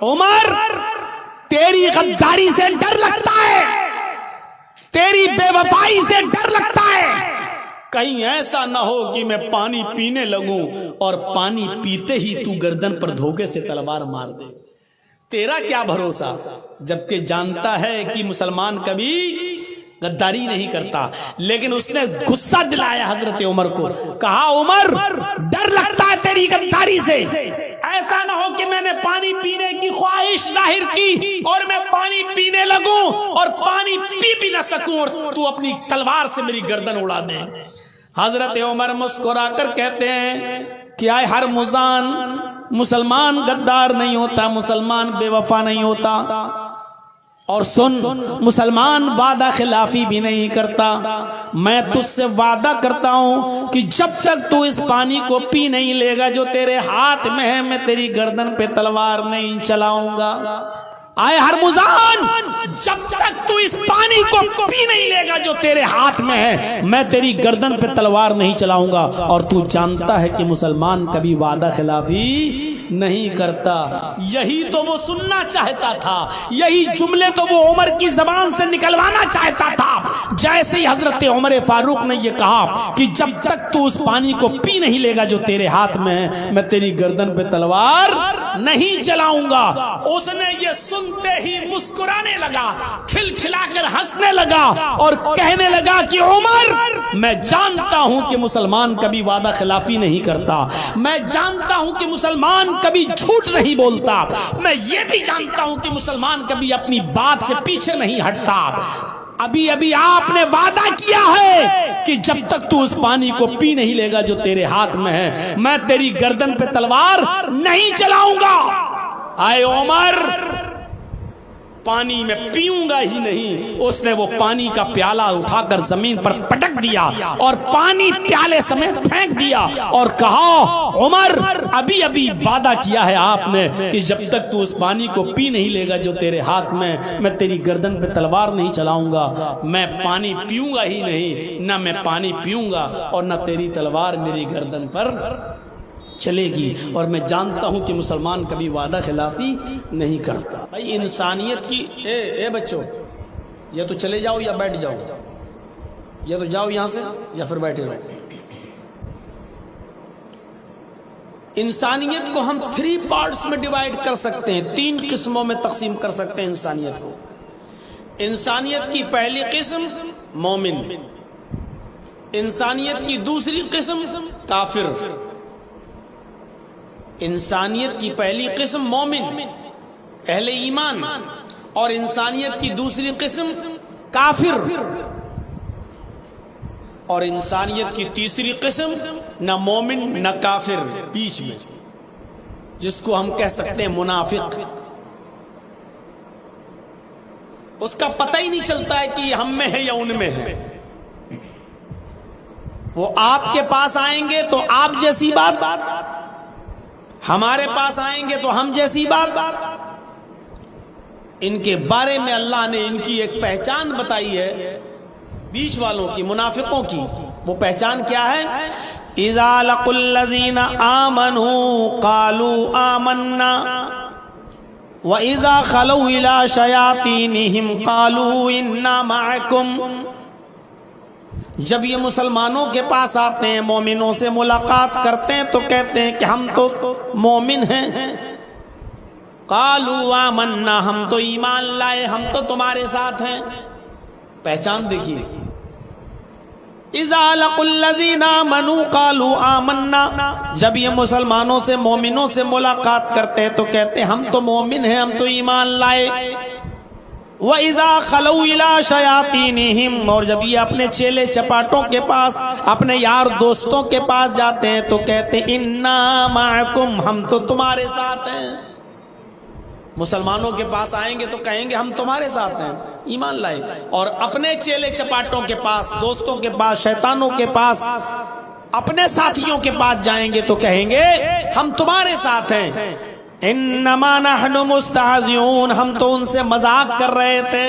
عمر تیری غداری سے ڈر لگتا ہے، تیری بے وفائی سے ڈر لگتا ہے، کہیں ایسا نہ ہو کہ میں پانی پینے لگوں اور پانی پیتے ہی تو گردن پر دھوکے سے تلوار مار دے۔ تیرا کیا بھروسہ، جبکہ جانتا ہے کہ مسلمان کبھی غداری نہیں کرتا، لیکن اس نے غصہ دلایا حضرت عمر کو، کہا عمر ڈر لگتا ہے تیری غداری سے، ایسا نہ ہو کہ میں نے پانی پینے کی خواہش ظاہر کی اور میں پانی پینے لگوں اور پانی پی بھی نہ سکوں اور تو اپنی تلوار سے میری گردن اڑا دے۔ حضرت عمر مسکرا کر کہتے ہیں کہ آئے ہر مزان، مسلمان غدار نہیں ہوتا، مسلمان بے وفا نہیں ہوتا، اور سن مسلمان وعدہ خلافی بھی نہیں کرتا۔ میں تجھ سے وعدہ کرتا ہوں کہ جب تک تو اس پانی کو پی نہیں لے گا جو تیرے ہاتھ میں ہے، میں تیری گردن پہ تلوار نہیں چلاؤں گا۔ آئے ہرمزان، جب تک تو اس پانی کو پی نہیں لے گا جو تیرے ہاتھ میں ہے، میں تیری گردن پہ تلوار نہیں چلاؤں گا۔ اور تو جانتا ہے کہ مسلمان کبھی وعدہ خلافی نہیں کرتا۔ یہی تو وہ سننا چاہتا تھا، یہی جملے تو وہ عمر کی زبان سے نکلوانا چاہتا تھا۔ جیسے ہی حضرت عمر فاروق نے یہ کہا کہ جب تک تو اس پانی کو پی نہیں لے گا جو تیرے ہاتھ میں ہے، میں تیری گردن پہ تلوار نہیں چلاؤں گا، اس نے یہ سنتے ہی مسکرانے لگا، کھلکھلا کر ہنسنے لگا اور کہنے لگا کہ عمر میں جانتا ہوں کہ مسلمان کبھی وعدہ خلافی نہیں کرتا، میں جانتا ہوں کہ مسلمان کبھی جھوٹ نہیں بولتا، میں یہ بھی جانتا ہوں کہ مسلمان کبھی اپنی بات سے پیچھے نہیں ہٹتا۔ ابھی ابھی آپ نے وعدہ کیا ہے کہ جب تک تو اس پانی کو پی نہیں لے گا جو تیرے ہاتھ میں ہے، میں تیری گردن پہ تلوار نہیں چلاؤں گا۔ آئے عمر پانی میں پیوں گا ہی نہیں۔ اس نے وہ پانی کا پیالہ اٹھا کر زمین پر پٹک دیا اور پانی پیالے سمیت پھینک دیا اور کہا عمر ابھی ابھی وعدہ کیا ہے آپ نے کہ جب تک تو اس پانی کو پی نہیں لے گا جو تیرے ہاتھ میں تیری گردن پہ تلوار نہیں چلاؤں گا۔ میں پانی پیوں گا ہی نہیں، نہ میں پانی پیوں گا اور نہ تیری تلوار میری گردن پر چلے گی، اور میں جانتا ہوں کہ مسلمان کبھی وعدہ خلافی نہیں کرتا۔ بھائی انسانیت کی اے بچوں، یا تو چلے جاؤ یا بیٹھ جاؤ، یا تو جاؤ یہاں سے یا پھر بیٹھے رہو۔ انسانیت کو ہم 3 پارٹس میں ڈیوائیڈ کر سکتے ہیں، 3 قسموں میں تقسیم کر سکتے ہیں انسانیت کو۔ انسانیت کی پہلی قسم مومن، انسانیت کی دوسری قسم کافر۔ انسانیت کی پہلی قسم مومن اہل ایمان، اور انسانیت کی دوسری قسم کافر، اور انسانیت کی تیسری قسم نہ مومن نہ کافر، بیچ میں، جس کو ہم کہہ سکتے ہیں منافق۔ اس کا پتہ ہی نہیں چلتا ہے کہ یہ ہم میں ہے یا ان میں ہے۔ وہ آپ کے پاس آئیں گے تو آپ جیسی بات، ہمارے پاس آئیں گے تو ہم جیسی بات۔ ان کے بارے میں اللہ نے ان کی ایک پہچان بتائی ہے، بیچ والوں کی، منافقوں کی۔ وہ پہچان کیا ہے؟ اذا لقوا الذین آمنوا قالوا آمنا وَإِذَا خَلَوْا إِلَىٰ شَيَاطِينِهِمْ قَالُوا إِنَّا مَعَكُمْ۔ جب یہ مسلمانوں کے پاس آتے ہیں، مومنوں سے ملاقات کرتے ہیں تو کہتے ہیں کہ ہم تو مومن ہیں۔ قَالُوا آمَنَّا، ہم تو ایمان لائے، ہم تو تمہارے ساتھ ہیں۔ پہچان دیکھیے، اِذَا لَقُوا الَّذِينَ آمَنُوا قَالُوا آمَنَّا، جب یہ مسلمانوں سے مومنوں سے ملاقات کرتے ہیں تو کہتے ہیں ہم تو مومن ہیں، ہم تو ایمان لائے۔ وَإِذَا خَلَوْا إِلَىٰ شَيَاطِينِهِمْ، اور جب یہ اپنے چیلے چپاٹوں کے پاس، اپنے یار دوستوں کے پاس جاتے ہیں تو کہتے ہیں اِنَّا مَعَكُمْ، ہم تو تمہارے ساتھ ہیں۔ مسلمانوں کے پاس آئیں گے تو کہیں گے ہم تمہارے ساتھ ہیں، ایمان لائے، اور اپنے چیلے چپاٹوں کے پاس، دوستوں کے پاس، شیطانوں کے پاس، اپنے ساتھیوں کے پاس جائیں گے تو کہیں گے ہم تمہارے ساتھ ہیں۔ انما نحن مستہزئون، ہم تو ان سے مذاق کر رہے تھے،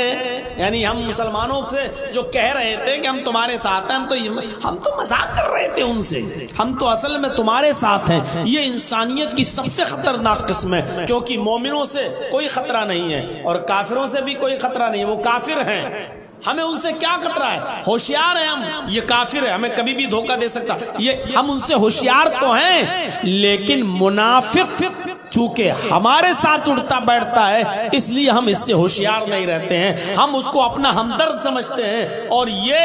یعنی ہم مسلمانوں سے جو کہہ رہے تھے کہ ہم تمہارے ساتھ ہیں، ہم تو مذاق کر رہے تھے ان سے، ہم تو اصل میں تمہارے ساتھ ہیں۔ یہ انسانیت کی سب سے خطرناک قسم ہے، کیونکہ مومنوں سے کوئی خطرہ نہیں ہے اور کافروں سے بھی کوئی خطرہ نہیں ہے، وہ کافر ہیں، ہمیں ان سے کیا خطرہ ہے؟ ہوشیار ہیں ہم، یہ کافر ہے، ہمیں کبھی بھی دھوکہ دے سکتا، یہ ہم ان سے ہوشیار تو ہیں، لیکن منافق چونکہ ہمارے ساتھ اڑتا بیٹھتا ہے اس لیے ہم اس سے ہوشیار نہیں رہتے ہیں، ہم اس کو اپنا ہمدرد سمجھتے ہیں، اور یہ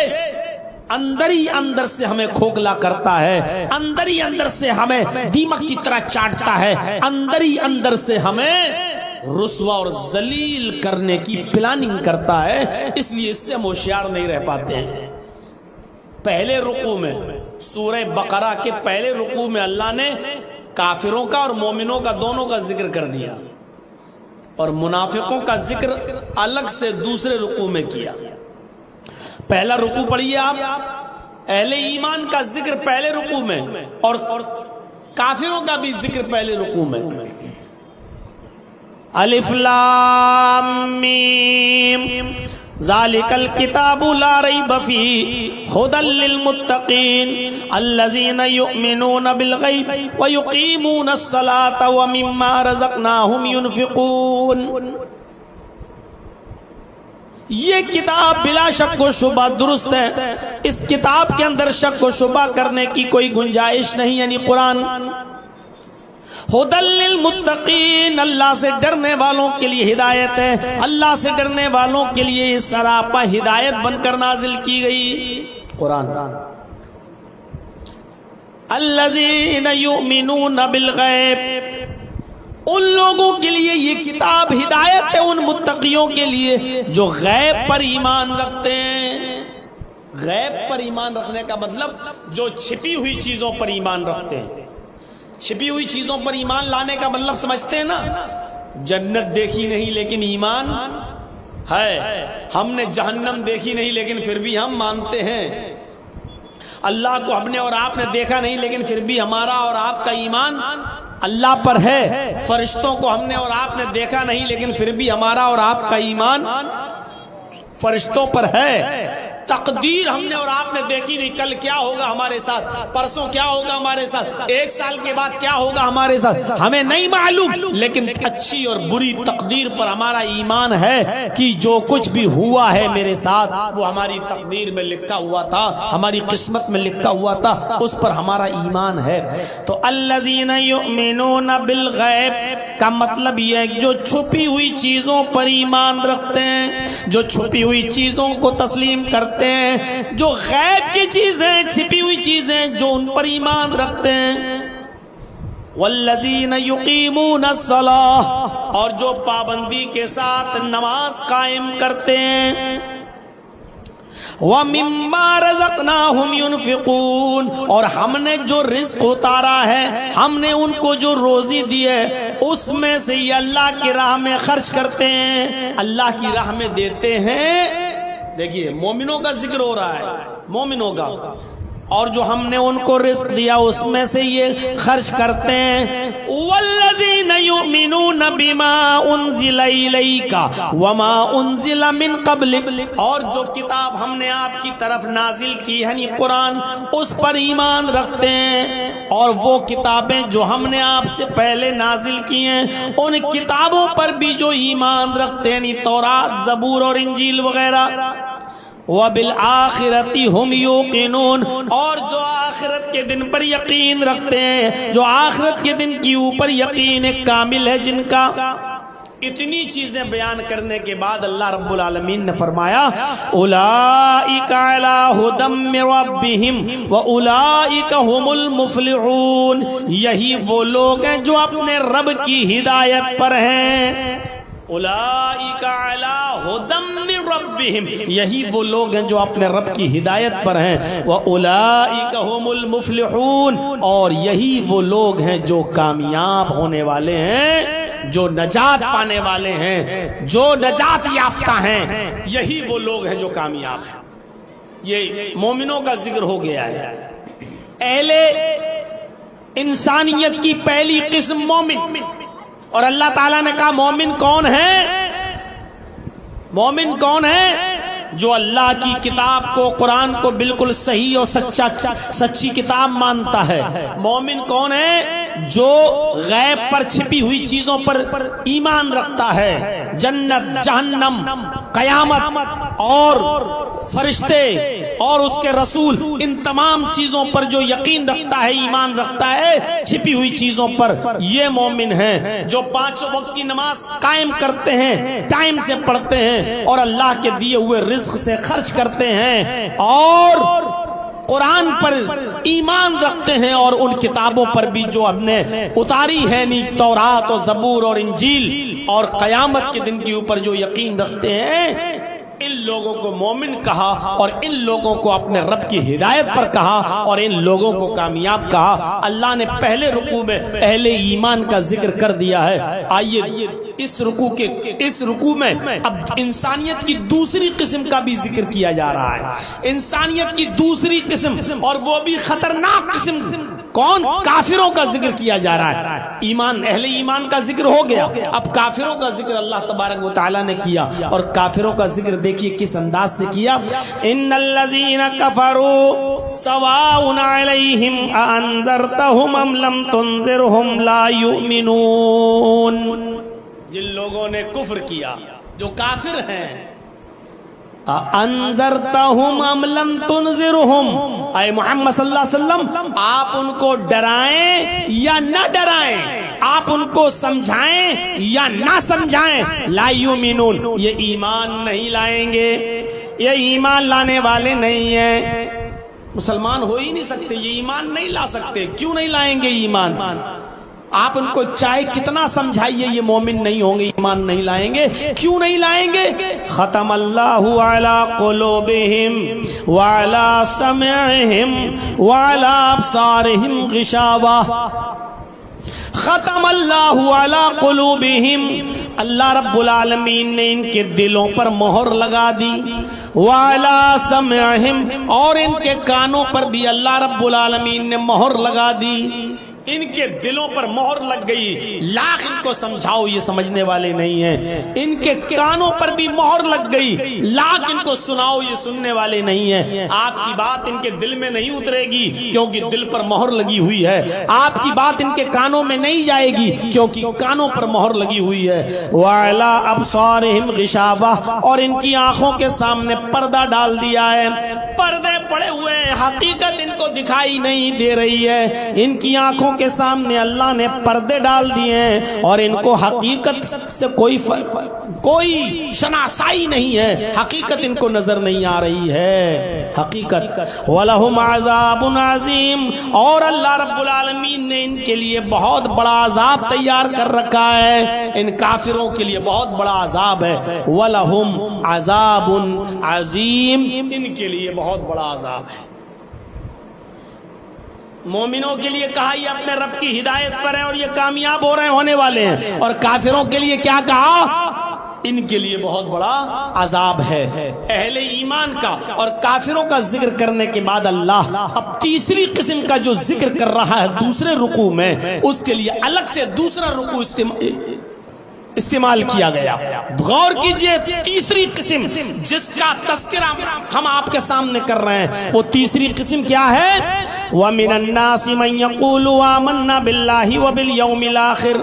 اندر ہی اندر سے ہمیں کھوکھلا کرتا ہے، اندر ہی اندر سے ہمیں دیمک کی طرح چاٹتا ہے، اندر ہی اندر سے ہمیں رسوا اور ذلیل کرنے کی پلاننگ کرتا ہے، اس لیے اس سے ہم ہوشیار نہیں رہ پاتے ہیں۔ پہلے رکوع میں سورہ بقرہ کے پہلے رکوع میں اللہ نے کافروں کا اور مومنوں کا دونوں کا ذکر کر دیا، اور منافقوں کا ذکر الگ سے دوسرے رکوع میں کیا۔ پہلا رکوع پڑھیے آپ، اہل ایمان کا ذکر پہلے رکوع میں اور کافروں کا بھی ذکر پہلے رکوع میں۔ الف لام میم ذالک الکتاب لا ریب فیہ ھدی للمتقین الذین یؤمنون بالغیب ویقیمون الصلاة ومما رزقناہم ینفقون۔ یہ کتاب بلا شک و شبہ درست ہے، اس کتاب کے اندر شک و شبہ کرنے کی کوئی گنجائش نہیں، یعنی قرآن۔ ھدی للمتقین، اللہ سے ڈرنے والوں کے لیے ہدایت ہے، اللہ سے ڈرنے والوں کے لیے اس سراپا ہدایت بن کر نازل کی گئی قرآن۔ الذین یؤمنون بالغیب، ان لوگوں کے لیے یہ کتاب ہدایت ہے، ان متقیوں کے لیے جو غیب پر ایمان رکھتے ہیں۔ غیب پر ایمان رکھنے کا مطلب جو چھپی ہوئی چیزوں پر ایمان رکھتے ہیں۔ چھپی ہوئی چیزوں پر ایمان لانے کا مطلب سمجھتے ہیں نا، جنت دیکھی نہیں لیکن ایمان ہے، ہم نے جہنم دیکھی نہیں لیکن پھر بھی ہم مانتے ہیں، اللہ کو ہم نے اور آپ نے دیکھا نہیں لیکن پھر بھی ہمارا اور آپ کا ایمان اللہ پر ہے، فرشتوں کو ہم نے اور آپ نے دیکھا نہیں لیکن پھر بھی ہمارا اور آپ کا ایمان فرشتوں پر ہے، تقدیر ہم نے اور آپ نے دیکھی نہیں، کل کیا ہوگا ہمارے ساتھ، پرسوں کیا ہوگا ہمارے ساتھ، ایک سال کے بعد کیا ہوگا ہمارے ساتھ ہمیں نہیں معلوم، لیکن اچھی اور بری تقدیر پر ہمارا ایمان ہے کہ جو کچھ بھی ہوا ہے میرے ساتھ وہ ہماری تقدیر میں لکھا ہوا تھا، ہماری قسمت میں لکھا ہوا تھا، اس پر ہمارا ایمان ہے۔ تو الذین یؤمنون بالغیب کا مطلب یہ ہے جو چھپی ہوئی چیزوں پر ایمان رکھتے ہیں، جو چھپی ہوئی چیزوں کو تسلیم کرتے ہیں، جو غیب کی چیزیں چھپی ہوئی چیزیں جو ان پر ایمان رکھتے ہیں۔ والذین یقیمون الصلاۃ، اور جو پابندی کے ساتھ نماز قائم کرتے ہیں۔ وَمِمَّا رَزَقْنَاهُمْ يُنْفِقُونَ، اور ہم نے جو رزق اتارا ہے، ہم نے ان کو جو روزی دی ہے اس میں سے یہ اللہ کی راہ میں خرچ کرتے ہیں، اللہ کی راہ میں دیتے ہیں۔ دیکھیے مومنوں کا ذکر ہو رہا ہے، مومنوں کا، اور جو ہم نے ان کو رزق دیا اس میں سے یہ خرچ کرتے ہیں۔ والذین یؤمنون بما انزل الیک وما انزل من قبلک، اور جو کتاب ہم نے آپ کی طرف نازل کی ہے یعنی قرآن، اس پر ایمان رکھتے ہیں، اور وہ کتابیں جو ہم نے آپ سے پہلے نازل کی ہیں ان کتابوں پر بھی جو ایمان رکھتے ہیں، یعنی تورات، زبور اور انجیل وغیرہ۔ وَبِالْآخِرَةِ هُمْ يُوقِنُونَ، اور جو آخرت کے دن پر یقین رکھتے ہیں، جو آخرت کے دن کی اوپر یقین ایک کامل ہے جن کا۔ اتنی چیزیں بیان کرنے کے بعد اللہ رب العالمین نے فرمایا اولئک علی ھدی من ربہم واولئک هم المفلحون، یہی وہ لوگ ہیں جو اپنے رب کی ہدایت پر ہیں۔ اولئک علی ھدی من ربہم، یہی وہ لوگ ہیں جو اپنے رب کی ہدایت پر ہیں۔ واولئک هم المفلحون، اور یہی وہ لوگ ہیں جو کامیاب ہونے والے ہیں، جو نجات پانے والے ہیں، جو نجات یافتہ ہیں، یہی وہ لوگ ہیں جو کامیاب ہیں۔ یہ مومنوں کا ذکر ہو گیا ہے۔ اہل انسانیت کی پہلی قسم مومن، اور اللہ تعالیٰ نے کہا مومن کون ہے؟ مومن کون ہے؟ جو اللہ کی کتاب کو، قرآن کو بالکل صحیح اور سچی کتاب مانتا ہے۔ مومن کون ہے؟ جو غیب پر چھپی ہوئی چیزوں پر ایمان رکھتا ہے، جنت، جہنم، قیامت اور فرشتے اور اس کے رسول، ان تمام چیزوں پر جو یقین رکھتا ہے، ایمان رکھتا ہے، چھپی ہوئی چیزوں پر، یہ مومن ہیں۔ جو 5 وقت کی نماز قائم کرتے ہیں، ٹائم سے پڑھتے ہیں اور اللہ کے دیے ہوئے رزق سے خرچ کرتے ہیں اور قرآن پر ایمان رکھتے ہیں اور ان کتابوں پر بھی جو ہم نے اتاری ہے، تورات اور زبور اور انجیل، اور قیامت کے دن کے اوپر جو یقین رکھتے ہیں، ان لوگوں کو مومن کہا اور ان لوگوں کو اپنے رب کی ہدایت پر کہا اور ان لوگوں کو کامیاب کہا۔ اللہ نے پہلے رکوع میں اہل ایمان کا ذکر کر دیا ہے۔ آئیے اس رکوع میں اب انسانیت کی دوسری قسم کا بھی ذکر کیا جا رہا ہے۔ انسانیت کی دوسری قسم، اور وہ بھی خطرناک قسم، کون؟ کافروں کا ذکر کیا جا رہا ہے۔ ایمان، اہل ایمان کا ذکر ہو گیا، اب کافروں کا ذکر اللہ تبارک و تعالی نے کیا، اور کافروں کا ذکر دیکھیے کس انداز سے کیا۔ ان الذین کفروا سواء علیہم اانذرتہم ام لم تنذرہم لا یؤمنون۔ جن لوگوں نے کفر کیا، جو کافر ہیں، انذرتہم ام لم تنذرہم، اے محمد صلی اللہ علیہ وسلم آپ ان کو ڈرائیں یا نہ ڈرائیں، آپ ان کو سمجھائیں یا نہ سمجھائیں، لا یؤمنون، یہ ایمان نہیں لائیں گے، یہ ایمان لانے والے نہیں ہیں، مسلمان ہو ہی نہیں سکتے، یہ ایمان نہیں لا سکتے۔ کیوں نہیں لائیں گے ایمان؟ آپ ان کو چاہے کتنا سمجھائیے، یہ مومن نہیں ہوں گے، ایمان نہیں لائیں گے۔ کیوں نہیں لائیں گے؟ ختم اللہ علی قلوبہم وعلی سمعہم وعلی ابصارہم غشاوہ۔ ختم اللہ علی قلوبہم، اللہ رب العالمین نے ان کے دلوں پر مہر لگا دی، وعلی سمعہم، اور ان کے کانوں پر بھی اللہ رب العالمین نے مہر لگا دی۔ ان کے دلوں پر مہر لگ گئی، لاکھ ان کو سمجھاؤ یہ سمجھنے والے نہیں ہیں۔ ان کے کانوں پر بھی مہر لگ گئی، لاکھ ان کو سناؤ یہ سننے والے نہیں ہیں۔ آپ کی بات ان کے دل میں نہیں اترے گی کیونکہ دل پر مہر لگی ہوئی ہے، آپ کی بات ان کے کانوں میں نہیں جائے گی کیونکہ کانوں پر مہر لگی ہوئی ہے۔ وَعَلَىٰ أَبْصَارِهِمْ غِشَاوَةٌ، اور ان کی آنکھوں کے سامنے پردہ ڈال دیا ہے، پردے پڑے ہوئے ہیں، حقیقت ان کو دکھائی نہیں دے رہی ہے، ان کی آنکھوں کے سامنے اللہ نے پردے ڈال دیے ہیں اور ان کو حقیقت سے کوئی شناسائی نہیں ہے، حقیقت ان کو نظر نہیں آ رہی ہے، حقیقت۔ وَلَهُمْ عَذَابٌ عَظِيمٌ، اور اللہ رب العالمین نے ان کے لیے بہت بڑا عذاب تیار کر رکھا ہے، ان کافروں کے لیے بہت بڑا عذاب ہے۔ وَلَهُمْ عَذَابٌ عَظِيمٌ، ان کے لیے بہت بڑا عذاب ہے۔ مومنوں کے لیے کہا یہ اپنے رب کی ہدایت پر ہیں اور یہ کامیاب ہو رہے ہونے والے ہیں، اور کافروں کے لیے کیا کہا؟ ان کے لیے بہت بڑا عذاب ہے۔ اہل ایمان کا اور کافروں کا ذکر کرنے کے بعد اللہ اب تیسری قسم کا جو ذکر کر رہا ہے دوسرے رکوع میں، اس کے لیے الگ سے دوسرا رکوع استعمال کیا گیا۔ غور کیجئے، تیسری قسم جس کا تذکرہ ہم آپ کے سامنے کر رہے ہیں، وہ تیسری قسم کیا ہے؟ وَمِنَ النَّاسِ مَن يَقُولُ آمَنَّا بِاللَّهِ وَبِالْيَوْمِ الْآخِرِ،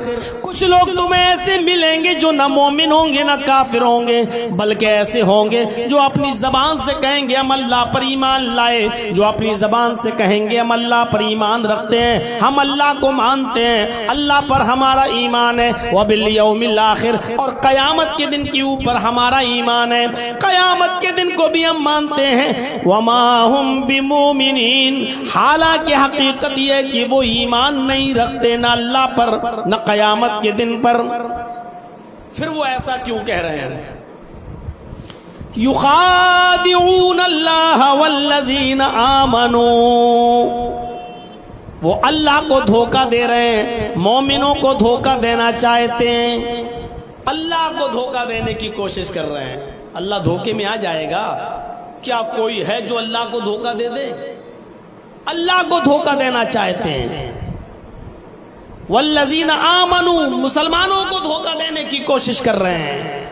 کچھ لوگ تمہیں ایسے ملیں گے جو نہ مومن ہوں گے نہ کافر ہوں گے، بلکہ ایسے ہوں گے جو اپنی زبان سے کہیں گے ہم اللہ پر ایمان لائے، جو اپنی زبان سے کہیں گے ہم اللہ پر ایمان رکھتے ہیں، ہم اللہ کو مانتے ہیں، اللہ پر ہمارا ایمان ہے، وَبِالْيَوْمِ الْآخِرِ، اور قیامت کے دن کے اوپر ہمارا ایمان ہے، قیامت کے دن کو بھی ہم مانتے ہیں۔ وَمَا هُمْ بِمُؤْمِنِينَ، حالانکہ حقیقت یہ کہ وہ ایمان نہیں رکھتے نہ اللہ پر نہ قیامت کے دن پر۔ پھر وہ ایسا کیوں کہہ رہے ہیں؟ یخادعون اللہ والذین آمنوا، وہ اللہ کو دھوکہ دے رہے ہیں، مومنوں کو دھوکہ دینا چاہتے ہیں، اللہ کو دھوکہ دینے کی کوشش کر رہے ہیں۔ اللہ دھوکے میں آ جائے گا؟ کیا کوئی ہے جو اللہ کو دھوکہ دے دے؟ اللہ کو دھوکہ دینا چاہتے ہیں۔ والذین آمنوا مسلمانوں کو دھوکہ دینے کی کوشش کر رہے ہیں.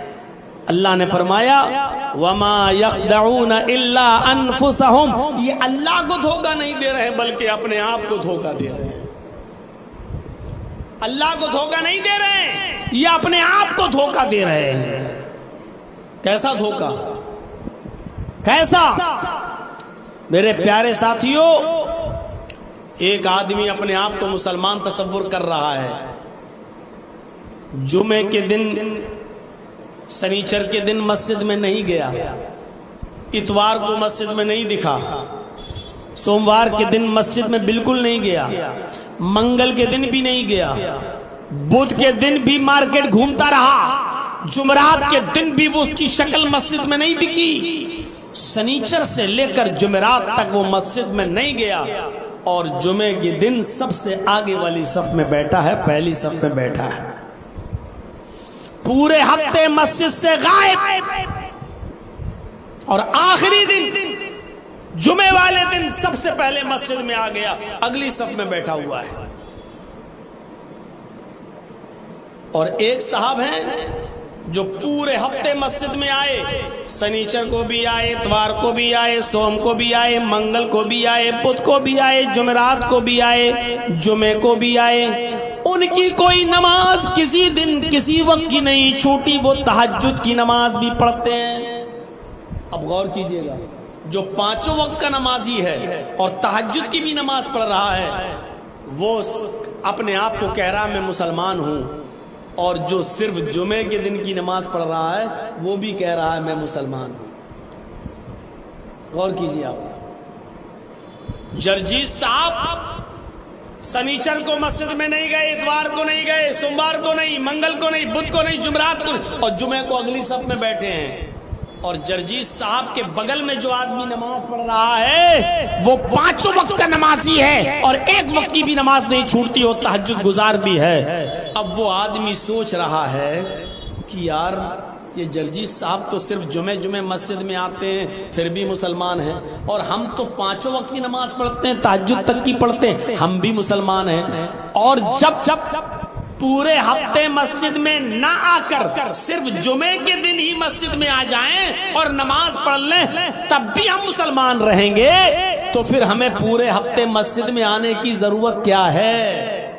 اللہ نے فرمایا وما یخدعون الا انفسهم، یہ اللہ کو دھوکہ نہیں دے رہے بلکہ اپنے آپ کو دھوکہ دے رہے ہیں. اللہ کو دھوکہ نہیں دے رہے ہیں، یہ اپنے آپ کو دھوکہ دے رہے ہیں. کیسا دھوکہ؟ کیسا؟ میرے پیارے ساتھیوں، ایک آدمی اپنے آپ کو مسلمان تصور کر رہا ہے. جمعے کے دن، سنیچر کے دن مسجد میں نہیں گیا، اتوار کو مسجد میں نہیں دکھا، سوموار کے دن مسجد میں بالکل نہیں گیا، منگل کے دن بھی نہیں گیا، بدھ کے دن بھی مارکیٹ گھومتا رہا، جمعرات کے دن بھی وہ اس کی شکل مسجد میں نہیں دکھی، سنیچر سے لے کر جمعرات تک وہ مسجد میں نہیں گیا، اور جمعے کے دن سب سے آگے والی صف میں بیٹھا ہے، پہلی صف میں بیٹھا ہے. پورے ہفتے مسجد سے غائب، اور آخری دن جمعے والے دن سب سے پہلے مسجد میں آ گیا، اگلی صف میں بیٹھا ہوا ہے. اور ایک صاحب ہیں جو پورے ہفتے مسجد میں آئے، سنیچر کو بھی آئے، اتوار کو بھی آئے، سوم کو بھی آئے، منگل کو بھی آئے، بدھ کو بھی آئے، جمعرات کو بھی آئے، جمعے کو بھی آئے. ان کی کوئی نماز کسی دن کسی وقت کی نہیں چھوٹی، وہ تہجد کی نماز بھی پڑھتے ہیں. اب غور کیجئے گا، جو پانچوں وقت کا نمازی ہے اور تہجد کی بھی نماز پڑھ رہا ہے، وہ اپنے آپ کو کہہ رہا ہے میں مسلمان ہوں، اور جو صرف جمعے کے دن کی نماز پڑھ رہا ہے وہ بھی کہہ رہا ہے میں مسلمان ہوں. غور کیجئے آپ. جرجیت صاحب سنیچر کو مسجد میں نہیں گئے، اتوار کو نہیں گئے، سوموار کو نہیں، منگل کو نہیں، بدھ کو نہیں، جمعرات کو نہیں، اور جمعے کو اگلی صف میں بیٹھے ہیں. اور جرجیت صاحب کے بغل میں جو آدمی نماز پڑھ رہا ہے وہ پانچوں وقت کا نمازی ہے اور ایک وقت کی بھی نماز نہیں چھوٹتی، اور تہجد گزار بھی ہے. اب وہ آدمی سوچ رہا ہے کہ یار یہ جرجیت صاحب تو صرف جمعے مسجد میں آتے ہیں پھر بھی مسلمان ہیں، اور ہم تو پانچوں وقت کی نماز پڑھتے ہیں، تہجد تک کی پڑھتے ہیں، ہم بھی مسلمان ہیں. اور جب پورے ہفتے مسجد میں نہ آ کر صرف جمعے کے دن ہی مسجد میں آ جائیں اور نماز پڑھ لیں تب بھی ہم مسلمان رہیں گے، تو پھر ہمیں پورے ہفتے مسجد میں آنے کی ضرورت کیا ہے؟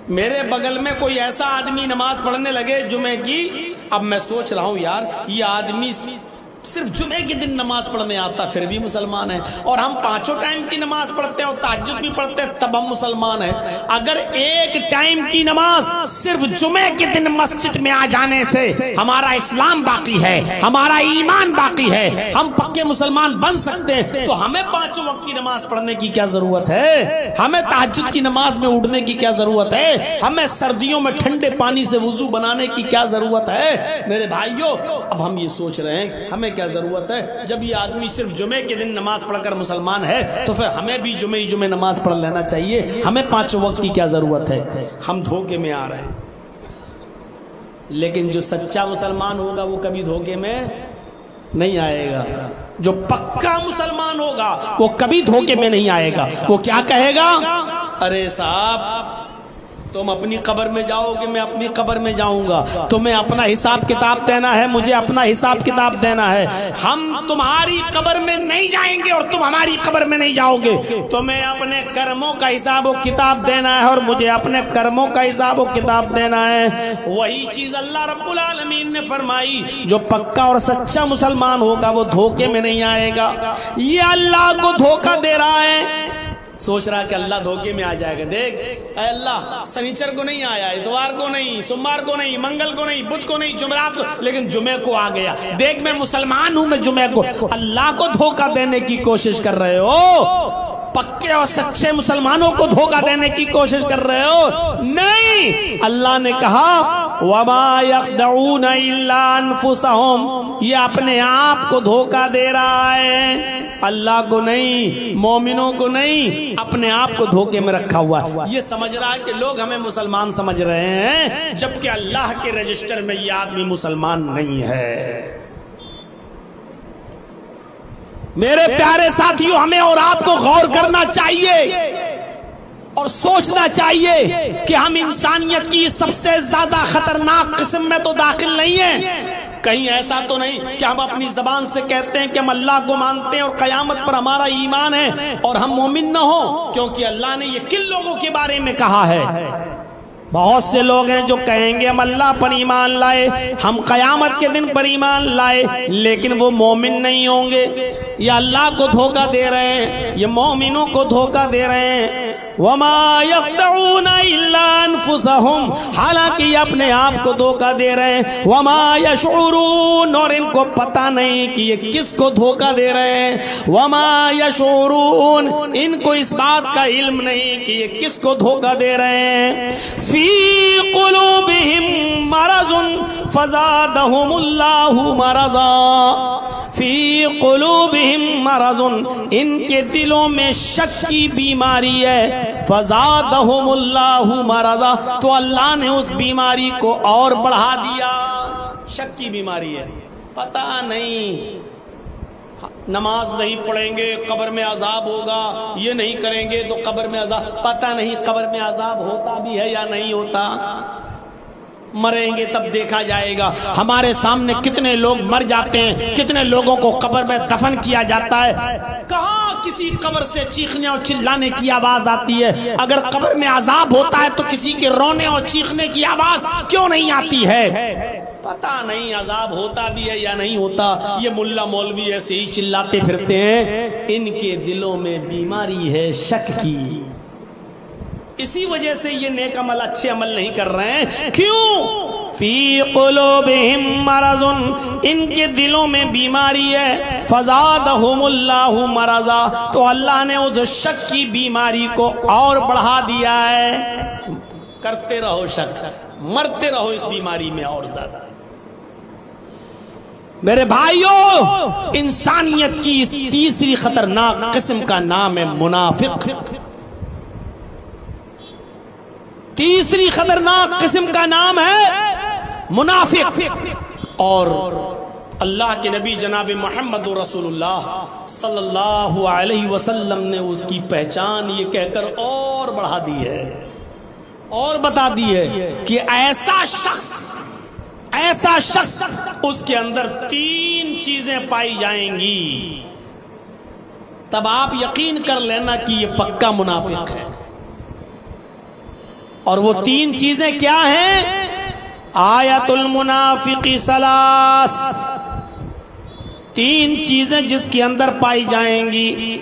میرے بغل میں کوئی ایسا آدمی نماز پڑھنے لگے جمعے کی، اب میں سوچ رہا ہوں یار یہ آدمی صرف جمعے کے دن نماز پڑھنے آتا پھر بھی مسلمان ہے، اور ہم پانچوں ٹائم کی نماز پڑھتے ہیں اور تہجد بھی پڑھتے ہیں تب ہم مسلمان ہیں. اگر ایک ٹائم کی نماز صرف جمعے کے دن مسجد میں آ جانے سے ہمارا اسلام باقی ہے، ہمارا ایمان باقی ہے، ہم پکے مسلمان بن سکتے ہیں، تو ہمیں پانچوں وقت کی نماز پڑھنے کی کیا ضرورت ہے؟ ہمیں تہجد کی نماز میں اٹھنے کی کیا ضرورت ہے؟ ہمیں سردیوں میں ٹھنڈے پانی سے وضو بنانے کی کیا ضرورت ہے؟ میرے بھائیوں، اب ہم یہ سوچ رہے ہیں ہمیں کیا ضرورت ہے؟ جب یہ آدمی صرف جمعے کے دن نماز پڑھ کر مسلمان ہے تو پھر ہمیں بھی جمعے نماز پڑھ لینا چاہیے. ہمیں پانچوں وقت کی کیا ضرورت ہے؟ ہم دھوکے میں آ رہے ہیں. لیکن جو سچا مسلمان ہوگا وہ کبھی دھوکے میں نہیں آئے گا. جو پکا مسلمان ہوگا وہ کبھی دھوکے میں نہیں آئے گا. وہ کیا کہے گا؟ ارے صاحب تم اپنی قبر میں جاؤ گے، میں اپنی قبر میں جاؤں گا، تمہیں اپنا حساب کتاب دینا ہے، مجھے اپنا حساب کتاب دینا ہے. ہم تمہاری قبر میں نہیں جائیں گے اور تم ہماری قبر میں نہیں جاؤ گے. تمہیں اپنے کرموں کا حساب و کتاب دینا ہے اور مجھے اپنے کرموں کا حساب و کتاب دینا ہے. وہی چیز اللہ رب العالمین نے فرمائی، جو پکا اور سچا مسلمان ہوگا وہ دھوکے میں نہیں آئے گا. یہ اللہ کو دھوکہ دے رہا ہے، سوچ رہا کہ اللہ دھوکے میں آ جائے گا. دیکھ اے اللہ سنیچر کو نہیں آیا، اتوار کو نہیں، سوموار کو نہیں، منگل کو نہیں، بدھ کو نہیں، جمعرات کو، لیکن جمعے کو آ گیا. دیکھ میں مسلمان ہوں، میں جمعے کو. اللہ کو دھوکہ دینے کی کوشش کر رہے ہو، پکے اور سچے مسلمانوں کو دھوکہ دینے کی کوشش کر رہے ہو. نہیں، اللہ نے کہا وَمَا يَخْدَعُونَ إِلَّا أَنفُسَهُمْ، یہ اپنے آپ کو دھوکہ دے رہا ہے، اللہ کو نہیں، مومنوں کو نہیں، اپنے آپ کو دھوکے میں رکھا ہوا ہے. یہ سمجھ رہا ہے کہ لوگ ہمیں مسلمان سمجھ رہے ہیں، جبکہ اللہ کے رجسٹر میں یہ آدمی مسلمان نہیں ہے. میرے پیارے ساتھیوں، ہمیں اور آپ کو غور کرنا چاہیے. اور سوچنا چاہیے کہ ہم انسانیت کی سب سے زیادہ خطرناک قسم میں تو داخل نہیں ہیں. کہیں ایسا تو نہیں کہ ہم اپنی زبان سے کہتے ہیں کہ ہم اللہ کو مانتے ہیں اور قیامت پر ہمارا ایمان ہے اور ہم مومن نہ ہوں, کیونکہ اللہ نے یہ کن لوگوں کے بارے میں کہا ہے. بہت سے لوگ ہیں جو کہیں گے ہم اللہ پر ایمان لائے, ہم قیامت کے دن پر ایمان لائے, لیکن وہ مومن نہیں ہوں گے. یہ اللہ کو دھوکہ دے رہے ہیں, یہ مومنوں کو دھوکہ دے رہے ہیں. وما يخدعون الا انفسهم, حالانکہ یہ اپنے آپ کو دھوکہ دے رہے ہیں. وما يشعرون, اور ان کو پتہ نہیں کہ یہ کس کو دھوکہ دے رہے ہیں. وما يشعرون, ان کو اس بات کا علم نہیں کہ یہ کس کو دھوکہ دے رہے ہیں. فی قلوبہم مرض فزادہم اللہ مرضا, فی قلوبہم مرض, ان کے دلوں میں شک کی بیماری ہے. فزادہم اللہ مرضا, تو اللہ نے اس بیماری کو اور بڑھا دیا. شک کی بیماری ہے, پتہ نہیں, نماز نہیں پڑھیں گے قبر میں عذاب ہوگا, یہ نہیں کریں گے تو قبر میں عذاب, پتہ نہیں قبر میں عذاب ہوتا بھی ہے یا نہیں ہوتا. مریں گے تب دیکھا جائے گا. ہمارے سامنے کتنے لوگ مر جاتے ہیں, کتنے لوگوں کو قبر میں دفن کیا جاتا ہے. کہاں کسی قبر سے چیخنے اور چلانے کی آواز آتی ہے؟ اگر قبر میں عذاب ہوتا ہے تو کسی کے رونے اور چیخنے کی آواز کیوں نہیں آتی ہے؟ پتہ نہیں عذاب ہوتا بھی ہے یا نہیں ہوتا. یہ ملا مولوی ایسے ہی چلاتے پھرتے ہیں, ان کے دلوں میں بیماری ہے شک کی. اسی وجہ سے یہ نیک عمل, اچھے عمل نہیں کر رہے ہیں. کیوں؟ فی قلوبہم مرض, ان کے دلوں میں بیماری ہے. فزادہم اللہ مرضا, تو اللہ نے اس شک کی بیماری کو اور بڑھا دیا ہے. کرتے رہو شک, مرتے رہو اس بیماری میں اور زیادہ. میرے بھائیوں, انسانیت کی اس تیسری خطرناک قسم کا نام ہے منافق. تیسری خطرناک قسم کا نام ہے منافق. اور اللہ کے نبی جناب محمد رسول اللہ صلی اللہ علیہ وسلم نے اس کی پہچان یہ کہہ کر اور بڑھا دی ہے, اور بتا دی ہے کہ ایسا شخص اس کے اندر 3 چیزیں پائی جائیں گی, تب آپ یقین کر لینا کہ یہ پکا منافق ہے. اور وہ 3 چیزیں کیا ہیں؟ آیت المنافق ثلاث, 3 چیزیں جس کے اندر پائی جائیں گی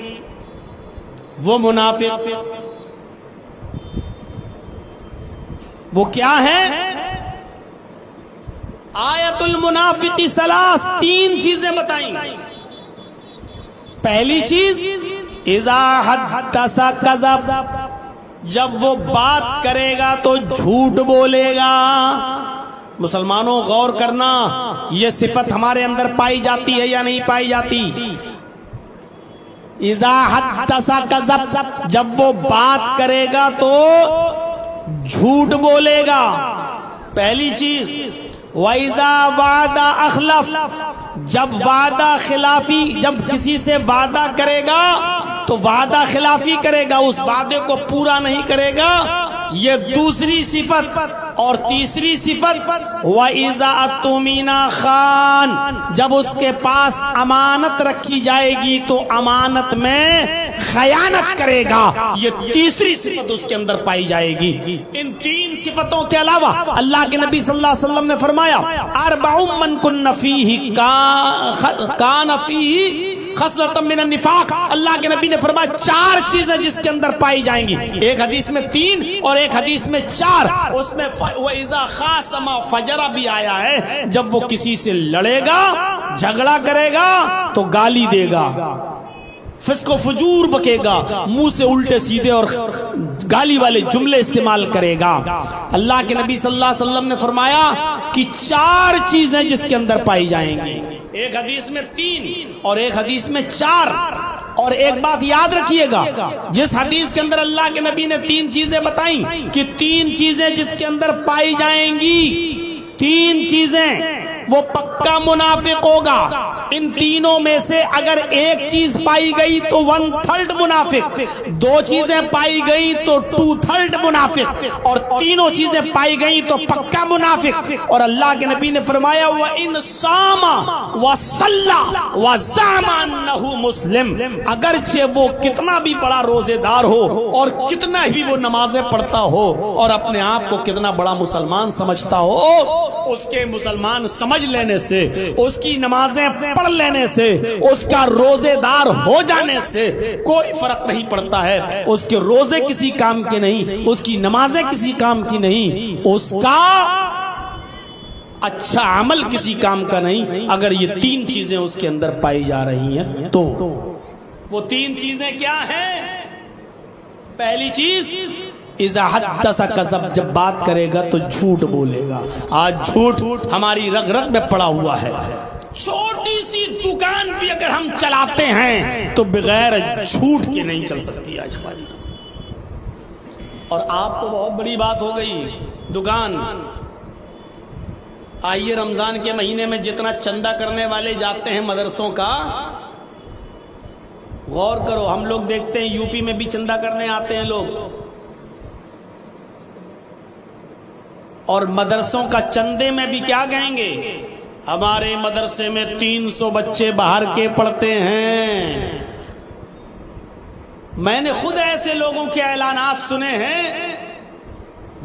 وہ منافق. وہ کیا ہے؟ آیت المنافق ثلاث, 3 چیزیں بتائیں. پہلی چیز, اذا حدث کذب, جب وہ بات کرے گا تو جھوٹ بولے گا. مسلمانوں غور کرنا, یہ صفت ہمارے اندر پائی جاتی ہے یا نہیں پائی جاتی؟ اذا حدث کذب, جب وہ بات کرے گا تو جھوٹ بولے گا. پہلی چیز. وَإِذَا وَعَدَ أَخْلَفَ, جب وعدہ خلافی, جب کسی سے وعدہ کرے گا تو وعدہ خلافی کرے گا, اس وعدے کو پورا نہیں کرے گا. یہ دوسری صفت. اور تیسری صفت, وَإِذَا اؤْتُمِنَ خَانَ, جب اس کے پاس امانت رکھی جائے گی تو امانت میں خیانت کرے گا. یہ تیسری صفت اس کے اندر پائی جائے گی. ان 3 صفتوں کے علاوہ اللہ کے نبی صلی اللہ علیہ وسلم نے فرمایا, اربع من کن فیہ کان فیہ خصلۃ من النفاق. اللہ کے نبی نے فرمایا 4 چیزیں جس کے اندر پائی جائیں گی. ایک حدیث میں 3 اور ایک حدیث میں 4. اس میں وَإِذَا خَاصَمَ فَجَرَ بھی آیا ہے, جب وہ کسی سے لڑے گا, جھگڑا کرے گا تو گالی دے گا, فسق و فجور بکے گا, منہ سے الٹے سیدھے اور گالی والے جملے استعمال کرے گا. اللہ کے نبی صلی اللہ علیہ وسلم نے فرمایا کہ 4 چیزیں جس کے اندر پائی جائیں گی. ایک حدیث میں 3 اور ایک حدیث میں 4. اور ایک بات یاد رکھیے گا, جس حدیث کے اندر اللہ کے نبی نے 3 چیزیں بتائیں کہ 3 چیزیں جس کے اندر پائی جائیں گی, 3 چیزیں وہ پکا منافق ہوگا. ان تینوں میں سے اگر ایک چیز پائی گئی تو 1/3 منافق, 2 چیزیں پائی گئی تو 2/3 منافق, اور تینوں چیزیں پائی گئی تو پکا منافق. اور اللہ کے نبی نے فرمایا وَإِنْ صَامَ وَصَلَّى وَزَعَمَ أَنَّهُ مُسْلِمٌ, اگرچہ وہ کتنا بھی بڑا روزے دار ہو اور کتنا ہی وہ نمازیں پڑھتا ہو اور اپنے آپ کو کتنا بڑا مسلمان سمجھتا ہو, اس کے مسلمان سمجھ لینے سے, اس کی نمازیں پڑھ لینے سے, اس کا روزے دار ہو جانے سے کوئی فرق نہیں پڑتا ہے. اس کے روزے کسی کام کے نہیں, اس کی نمازیں کسی کام کی نہیں, اس کا اچھا عمل کسی کام کا نہیں, اگر یہ 3 چیزیں اس کے اندر پائی جا رہی ہیں تو. وہ 3 چیزیں کیا ہیں؟ پہلی چیز اذا حدث کذب, جب بات کرے گا تو جھوٹ بولے گا. آج جھوٹ ہماری رگ رگ میں پڑا ہوا ہے. چھوٹی سی دکان بھی اگر ہم چلاتے ہیں تو بغیر جھوٹ کے نہیں چل سکتی آج ہماری. اور آپ کو بہت بڑی بات ہو گئی دکان. آئیے رمضان کے مہینے میں جتنا چندہ کرنے والے جاتے ہیں مدرسوں کا, غور کرو. ہم لوگ دیکھتے ہیں یو پی میں بھی چندہ کرنے آتے ہیں لوگ, اور مدرسوں کا چندے میں بھی کیا کہیں گے, ہمارے مدرسے میں 300 بچے باہر کے پڑھتے ہیں. میں نے خود ایسے لوگوں کے اعلانات سنے ہیں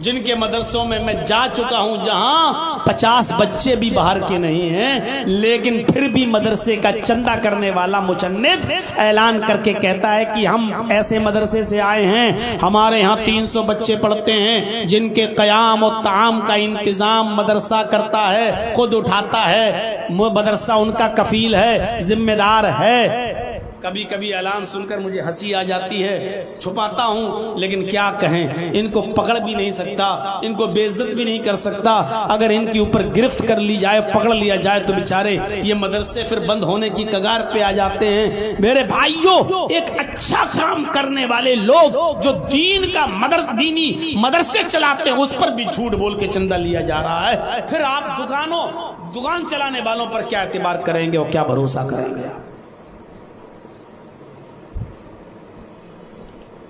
جن کے مدرسوں میں جا چکا ہوں جہاں 50 بچے بھی باہر کے نہیں ہیں, لیکن پھر بھی مدرسے کا چندہ کرنے والا مچند اعلان کر کے کہتا ہے کہ ہم ایسے مدرسے سے آئے ہیں, ہمارے ہاں 300 بچے پڑھتے ہیں جن کے قیام و طعام کا انتظام مدرسہ کرتا ہے, خود اٹھاتا ہے, مدرسہ ان کا کفیل ہے, ذمہ دار ہے. کبھی کبھی اعلان سن کر مجھے ہنسی آ جاتی ہے, چھپاتا ہوں, لیکن کیا کہیں, ان کو پکڑ بھی نہیں سکتا, ان کو بے عزت بھی نہیں کر سکتا. اگر ان کے اوپر گرفت کر لی جائے, پکڑ لیا جائے تو بیچارے یہ مدرسے پھر بند ہونے کی کگار پہ آ جاتے ہیں. میرے بھائیوں, ایک اچھا کام کرنے والے لوگ جو دین کا دینی مدرسے چلاتے ہیں اس پر بھی جھوٹ بول کے چندہ لیا جا رہا ہے. پھر آپ دکان چلانے والوں پر کیا اعتبار کریں گے اور کیا بھروسہ کریں گے؟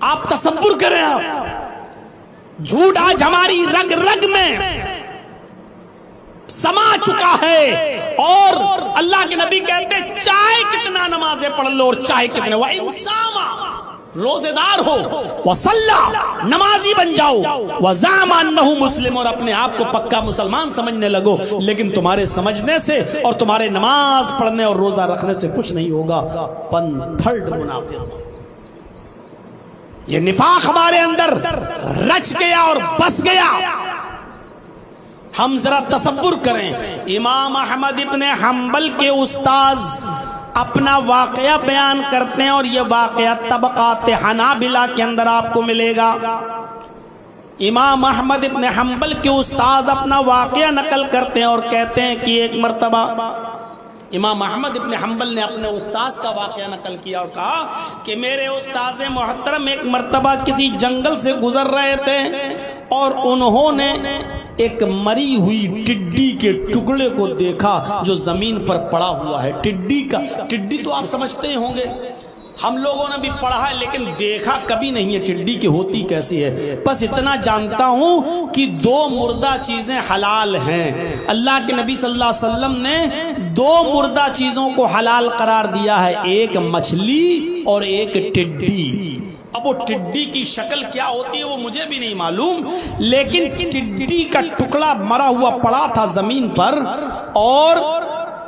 آپ تصور کریں, آپ جھوٹ آج ہماری رگ رگ میں سما چکا ہے. اور اللہ کے نبی کہتے ہیں چاہے کتنا نمازیں پڑھ لو اور چاہے کتنے, وَإِنْ صَامَ, روزے دار ہو, وَصَلَّى, نمازی بن جاؤ, وَزَعَمَ أَنَّهُ مُسْلِمٌ, اور اپنے آپ کو پکا مسلمان سمجھنے لگو, لیکن تمہارے سمجھنے سے اور تمہارے نماز پڑھنے اور روزہ رکھنے سے کچھ نہیں ہوگا. 1/3 منافق. یہ نفاق ہمارے اندر رچ گیا اور بس گیا. ہم ذرا تصور کریں, امام احمد ابن حنبل کے استاذ اپنا واقعہ بیان کرتے ہیں, اور یہ واقعہ طبقات حنابلہ کے اندر آپ کو ملے گا. امام احمد ابن حنبل کے استاذ اپنا واقعہ نقل کرتے ہیں اور کہتے ہیں کہ ایک مرتبہ امام احمد ابن حنبل نے اپنے استاذ کا واقعہ نقل کیا اور کہا کہ میرے استاذ محترم ایک مرتبہ کسی جنگل سے گزر رہے تھے اور انہوں نے ایک مری ہوئی ٹڈی کے ٹکڑے کو دیکھا جو زمین پر پڑا ہوا ہے. ٹڈی تو آپ سمجھتے ہی ہوں گے, ہم لوگوں نے بھی پڑھا ہے لیکن دیکھا کبھی نہیں ہے ٹڈی کی ہوتی کیسی ہے. بس اتنا جانتا ہوں کہ 2 مردہ چیزیں حلال ہیں. اللہ کے نبی صلی اللہ علیہ وسلم نے 2 مردہ چیزوں کو حلال قرار دیا ہے, ایک مچھلی اور ایک ٹڈی. اب وہ ٹڈی کی شکل کیا ہوتی ہے وہ مجھے بھی نہیں معلوم, لیکن ٹڈی کا ٹکڑا مرا ہوا پڑا تھا زمین پر, اور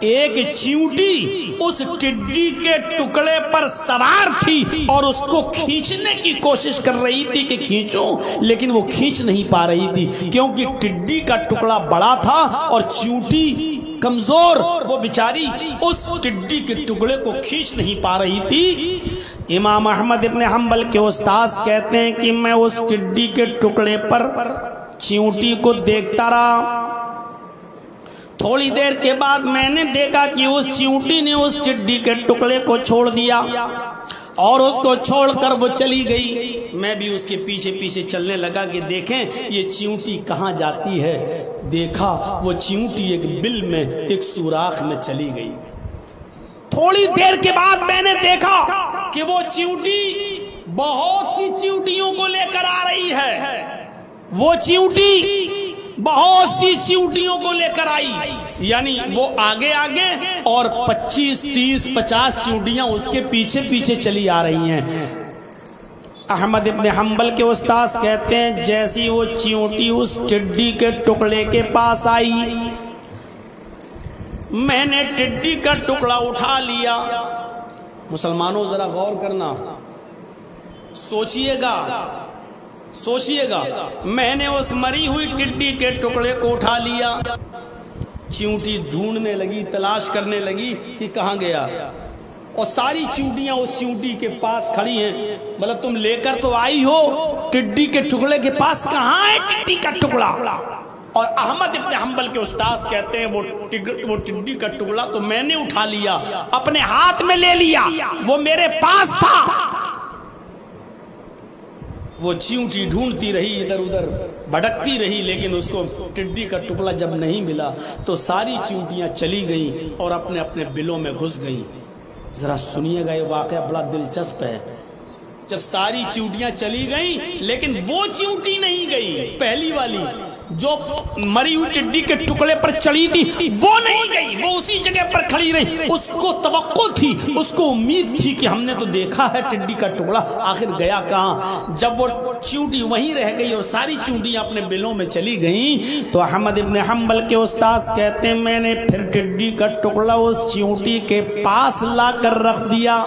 ایک چیونٹی اس ٹڈی کے ٹکڑے پر سوار تھی اور اس کو کھینچنے کی کوشش کر رہی تھی کہ کھینچوں, لیکن وہ کھینچ نہیں پا رہی تھی کیونکہ ٹڈی کا ٹکڑا بڑا تھا اور چیونٹی کمزور, وہ بیچاری اس ٹڈی کے ٹکڑے کو کھینچ نہیں پا رہی تھی. امام احمد ابن حنبل کے استاذ کہتے ہیں کہ میں اس ٹڈی کے ٹکڑے پر چیونٹی کو دیکھتا رہا. تھوڑی دیر کے بعد میں نے دیکھا کہ اس چیونٹی نے اس ٹڈی کے ٹکڑے کو چھوڑ دیا اور اس کو چھوڑ کر وہ چلی گئی۔ میں بھی اس کے پیچھے پیچھے چلنے لگا کہ دیکھیں یہ چیونٹی کہاں جاتی ہے۔ دیکھا وہ چیونٹی ایک بل میں، ایک سوراخ میں چلی گئی۔ تھوڑی دیر کے بعد میں نے دیکھا کہ وہ چیونٹی بہت سی چیونٹیوں کو لے کر آ رہی ہے۔ وہ چیونٹی بہت سی چیونٹیوں کو لے کر آئی، یعنی وہ آگے آگے اور 25 30 50 چیونٹیاں اس کے پیچھے پیچھے چلی آ رہی ہیں۔ احمد ابن حنبل کے استاذ کہتے ہیں جیسی وہ چیونٹی اس ٹڈی کے ٹکڑے کے پاس آئی، میں نے ٹڈی کا ٹکڑا اٹھا لیا۔ مسلمانوں ذرا غور کرنا، سوچئے گا، میں نے اس مری ہوئی ٹڈی کے ٹکڑے کو اٹھا لیا۔ چیونٹی ڈھونڈنے لگی، تلاش کرنے لگی کہ کہاں گیا، اور ساری چیونٹیاں اس چیونٹی کے پاس کھڑی ہیں۔ بولے تم لے کر تو آئی ہو ٹڈی کے ٹکڑے کے پاس، کہاں ہے ٹڈی کا ٹکڑا؟ اور احمد ابن حنبل کے استاذ کہتے ہیں وہ ٹڈی کا ٹکڑا تو میں نے اٹھا لیا، اپنے ہاتھ میں لے لیا، وہ میرے پاس تھا۔ وہ چیونٹی ڈھونڈتی رہی، ادھر ادھر بھٹکتی رہی، لیکن اس کو ٹڈی کا ٹکڑا جب نہیں ملا تو ساری چیونٹیاں چلی گئیں اور اپنے اپنے بلوں میں گھس گئیں۔ ذرا سنیے گا، یہ واقعہ بڑا دلچسپ ہے۔ جب ساری چیونٹیاں چلی گئیں لیکن وہ چیونٹی نہیں گئی، پہلی والی جو مری ہوئی ٹڈی کے ٹکڑے پر چڑھی تھی وہ نہیں گئی، وہ اسی جگہ پر کھڑی رہی۔ اس کو توقع تھی، اس کو امید تھی کہ ہم نے تو دیکھا ہے ٹڈی کا ٹکڑا، آخر گیا کہاں؟ جب وہ چیونٹی وہیں رہ گئی اور ساری چیونٹیاں اپنے بلوں میں چلی گئیں تو احمد ابن حنبل کے استاذ کہتے ہیں میں نے پھر ٹڈی کا ٹکڑا اس چیونٹی کے پاس لا کر رکھ دیا۔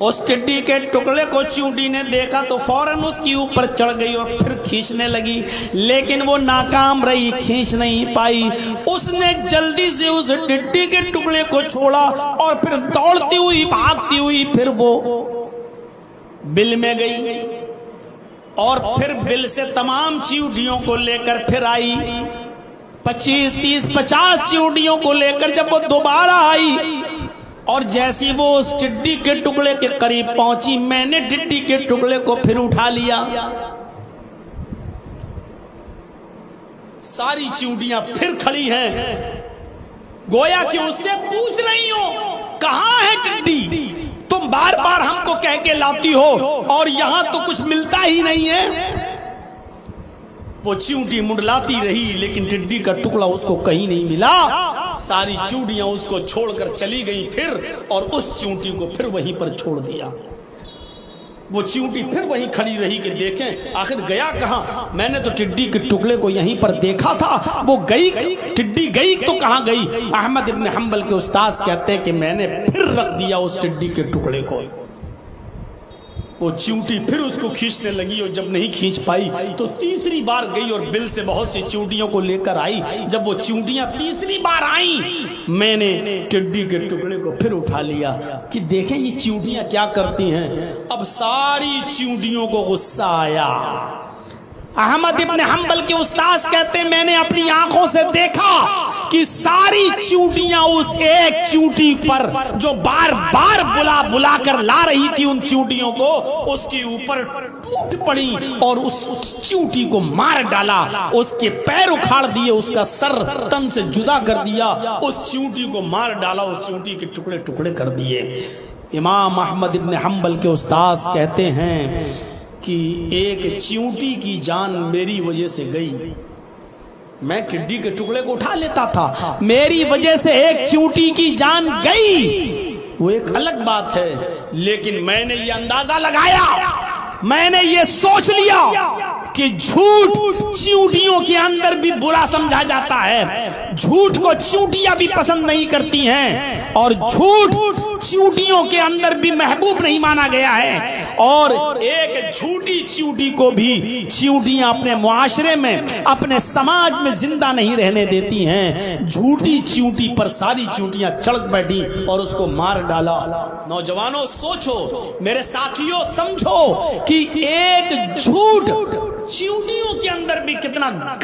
اس ٹڈی کے ٹکڑے کو چیونٹی نے دیکھا تو فوراً اس کی اوپر چڑھ گئی اور پھر کھینچنے لگی، لیکن وہ ناکام رہی، کھینچ نہیں پائی۔ اس نے جلدی سے اس ٹڈی کے ٹکڑے کو چھوڑا اور پھر دوڑتی ہوئی بھاگتی ہوئی پھر وہ بل میں گئی، اور پھر بل سے تمام چیونٹیوں کو لے کر پھر آئی۔ 25 30 50 چیونٹیوں کو لے کر جب وہ دوبارہ آئی اور جیسی وہ اس ٹڈی کے ٹکڑے کے قریب پہنچی، میں نے ٹڈی کے ٹکڑے کو پھر اٹھا لیا۔ ساری چیونٹیاں پھر کھڑی ہیں، گویا کہ اس سے پوچھ رہی ہوں کہاں ہے ٹڈی؟ تم بار بار ہم کو کہہ کے لاتی ہو اور یہاں تو کچھ ملتا ہی نہیں ہے۔ وہ چیونٹی منڈلاتی رہی لیکن ٹڈی کا ٹکڑا اس کو کہیں نہیں ملا۔ ساری چیونٹیاں اس کو چھوڑ کر چلی گئیں پھر، اور اس چیونٹی کو پھر وہیں پر چھوڑ دیا۔ وہ چیونٹی پھر وہیں کھڑی رہی کہ دیکھیں آخر گیا کہاں؟ میں نے تو ٹڈی کے ٹکڑے کو یہیں پر دیکھا تھا، وہ گئی، ٹڈی گئی تو کہاں گئی؟ احمد ابن حنبل کے استاذ کہتے ہیں کہ میں نے پھر رکھ دیا اس ٹڈی کے ٹکڑے کو۔ وہ چیونٹی پھر اس کو کھینچنے لگی اور جب نہیں کھینچ پائی تو تیسری بار گئی اور بل سے بہت سی چیونٹیوں کو لے کر آئی۔ جب وہ چیونٹیاں تیسری بار آئیں میں نے ٹڈی کے ٹکڑے کو پھر اٹھا لیا کہ دیکھیں یہ چیونٹیاں کیا کرتی ہیں۔ اب ساری چیونٹیوں کو غصہ آیا۔ احمد ابن حنبل کے استاذ کہتے ہیں میں نے اپنی آنکھوں سے دیکھا کہ ساری چیونٹیاں اس ایک چیونٹی پر جو بار بار بلا بلا کر لا رہی تھی ان چیونٹیوں کو، اس کے اوپر ٹوٹ پڑی اور اس چیونٹی کو مار ڈالا، اس کے پیر اکھاڑ دیے، اس کا سر تن سے جدا کر دیا، اس چیونٹی کو مار ڈالا، اس چیونٹی کے ٹکڑے ٹکڑے کر دیے۔ امام احمد ابن حنبل کے استاذ کہتے ہیں کہ ایک چیونٹی کی جان میری وجہ سے گئی۔ میں ٹڈی کے ٹکڑے کو اٹھا لیتا تھا، میری وجہ سے ایک چیونٹی کی جان گئی، وہ ایک الگ بات ہے، لیکن میں نے یہ اندازہ لگایا، میں نے یہ سوچ لیا کہ جھوٹ چیونٹیوں کے اندر بھی برا سمجھا جاتا ہے، جھوٹ کو چیونٹیاں بھی پسند نہیں کرتی ہیں، اور جھوٹ چیونٹیوں کے اندر بھی محبوب نہیں مانا گیا ہے، اور ایک جھوٹی چیونٹی کو بھی چیونٹیاں اپنے معاشرے میں، اپنے سماج میں زندہ نہیں رہنے دیتی ہیں۔ جھوٹی چیونٹی پر ساری چیونٹیاں چڑھ بیٹھی اور اس کو مار ڈالا۔ نوجوانوں سوچو، میرے ساتھیوں سمجھو کہ ایک جھوٹ چیونٹیوں کے اندر بھی کتنا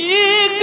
1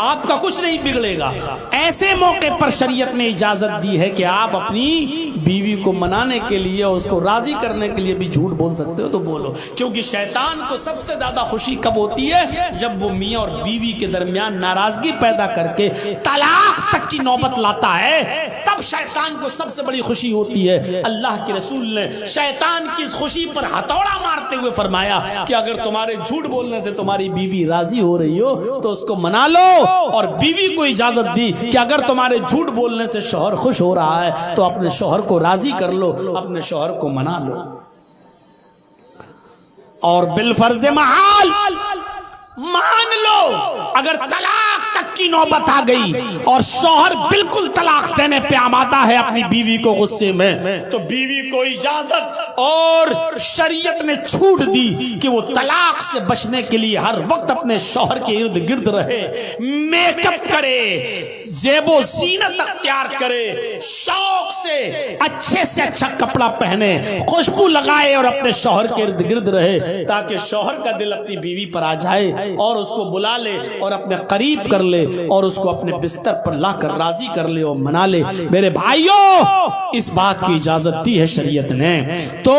آپ کا کچھ نہیں بگڑے گا۔ ایسے موقع پر شریعت نے اجازت دی ہے کہ آپ اپنی بیوی کو منانے کے لیے، اس کو راضی کرنے کے لیے بھی جھوٹ بول سکتے ہو تو بولو، کیونکہ شیطان کو سب سے زیادہ خوشی کب ہوتی ہے؟ جب وہ میاں اور بیوی کے درمیان ناراضگی پیدا کر کے طلاق تک کی نوبت لاتا ہے، تب شیطان کو سب سے بڑی خوشی ہوتی ہے۔ اللہ کے رسول نے شیطان کی اس خوشی پر ہتھوڑا مارتے ہوئے فرمایا کہ اگر تمہارے جھوٹ بولنے سے تمہاری بیوی راضی ہو رہی ہو تو اس کو منا لو، اور بیوی کو اجازت دی کہ اگر تمہارے جھوٹ بولنے سے شوہر خوش ہو رہا ہے تو اپنے شوہر کو راضی کر لو، اپنے شوہر کو منا لو۔ اور بالفرض محال مان لو اگر طلاق تک کی نوبت آ گئی اور شوہر بالکل طلاق دینے پہ آمادہ ہے اپنی بیوی کو غصے میں، تو بیوی کو اجازت اور شریعت نے چھوٹ دی کہ وہ طلاق سے بچنے کے لیے ہر وقت اپنے شوہر کے ارد گرد رہے، میک اپ کرے، زیب و زینت اختیار کرے، شوق سے اچھے کپڑا پہنے، خوشبو لگائے اور اپنے شوہر کے ارد گرد رہے، تاکہ شوہر کا دل اپنی بیوی پر آ جائے اور اس کو بلا لے اور اپنے قریب کر لے اور اس کو اپنے بستر پر لا کر راضی کر لے اور منا لے۔ میرے بھائیوں، اس بات کی اجازت دی ہے شریعت نے۔ تو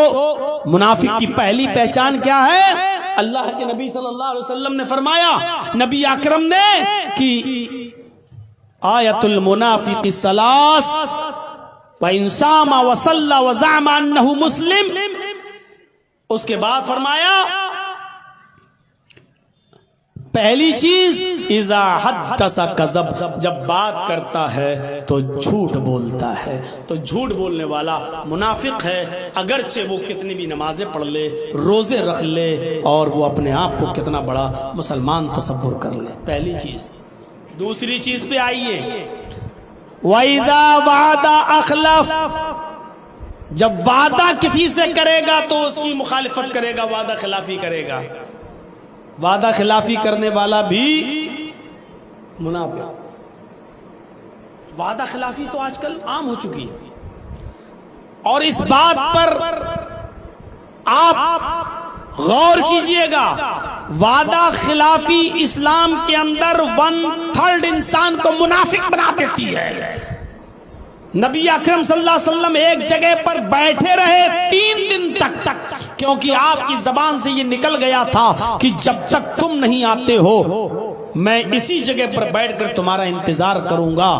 منافق کی پہلی پہچان کیا ہے؟ اللہ کے نبی صلی اللہ علیہ وسلم نے فرمایا، نبی اکرم نے کہ آیت المنافق الثلاث وَإِن صَامَ وَصَلَّى وَزَعَمَ أَنَّهُ مسلم۔ اس کے بعد فرمایا پہلی چیز اذا حدث کذب، جب بات کرتا ہے تو جھوٹ بولتا ہے۔ تو جھوٹ بولنے والا منافق ہے، اگرچہ وہ کتنی بھی نمازیں پڑھ لے، روزے رکھ لے، اور وہ اپنے آپ کو کتنا بڑا مسلمان تصور کر لے۔ پہلی چیز۔ دوسری چیز پہ آئیے، وَإِذَا وَعَدَ أَخْلَفَ، جب وعدہ کسی سے کرے گا تو اس کی مخالفت کرے گا، وعدہ خلافی کرے گا۔ وعدہ خلافی کرنے والا بھی منافق۔ وعدہ خلافی تو آج کل عام ہو چکی ہے، اور اس بات پر آپ غور کیجئے گا، وعدہ خلافی اسلام کے اندر 1/3 انسان کو منافق بنا دیتی ہے۔ نبی اکرم صلی اللہ علیہ وسلم ایک جگہ پر بیٹھے رہے 3 دن تک، کیونکہ آپ کی زبان سے یہ نکل گیا تھا کہ جب تک تم نہیں آتے ہو میں اسی جگہ پر بیٹھ کر تمہارا انتظار کروں گا۔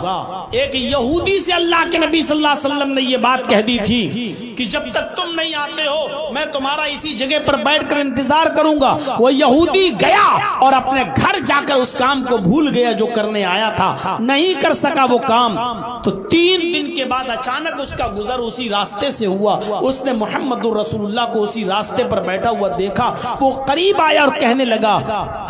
ایک یہودی سے اللہ کے نبی صلی اللہ علیہ وسلم نے یہ بات کہہ دی تھی کہ جب تک تم نہیں آتے ہو میں تمہارا اسی جگہ پر بیٹھ کر انتظار کروں گا۔ وہ یہودی گیا اور اپنے گھر جا کر اس کام کو بھول گیا جو کرنے آیا تھا، نہیں کر سکا وہ کام۔ تو 3 دن کے بعد اچانک اس کا گزر اسی راستے سے ہوا، اس نے محمد رسول اللہ کو اسی راستے پر بیٹھا ہوا دیکھا، وہ قریب آیا اور کہنے لگا،